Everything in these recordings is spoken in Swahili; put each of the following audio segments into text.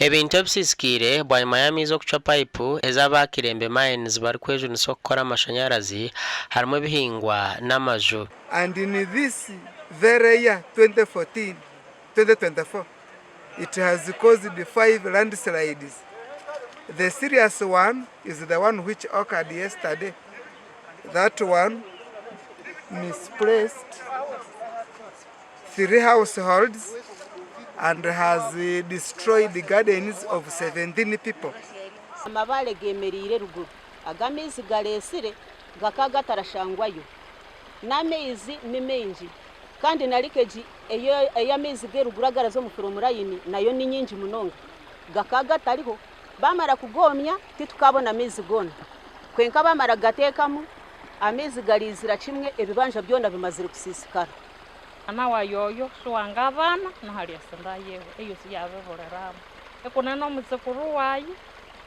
Ebintu bisikire bwanyuma y'amaizi okucwa payipu ez'Abakirembe mines bari kwejunisa okukora amashanyarazi harimo ebihingwa n'amaju. And in this very year 2024 it has caused 5 landslides. The serious one is the one which occurred yesterday. That one misplaced 3 households and has destroyed the gardens of 17 people. Amabale gemerire ruguru agamizi galesire gakaga tarashangwayo n'amezi ni menji kandi narikeji eyamezi geruguru agarazo mu firomurayini nayo ni nyinji munonga gakaga tariho bamara kugomya titukabona amezi gona kwenka bamara gatekamu amezi galizira kimwe ebibanja byona bimazire kusisikara anawa yoyo suwanga abana no hali asenda yewe eyo siyabeboreramu ekuna no mutsekuru wayi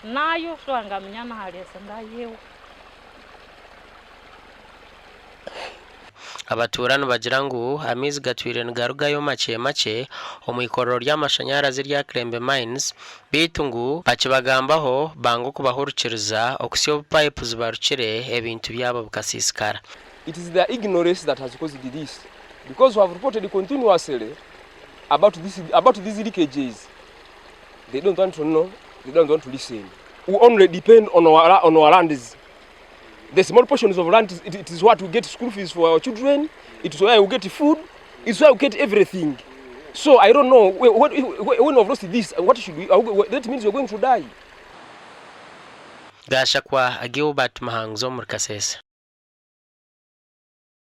nayo suwanga mnyana hali asenda yewe. Abaturano bagira ngo amaizi gatwire ngarugayo make make omwikorero ry'amashanyarazi rya Kirembe mines bitu ngo bakibagambaho bango kubahurukiriza okusyo pipe zibarukire ebintu byabo bukasisikara. It is their ignorance that has caused this, because we have reported continuously about these leakages. They don't want to know, they don't want to listen. We only depend on our lands. The small portions of land, it is what we get school fees for our children, it is where we get food, it's where we get everything. So I don't know, when we've lost this, what should we, that means we're going to die. Gashakwa Gilbert Mahangzo muri Kasese.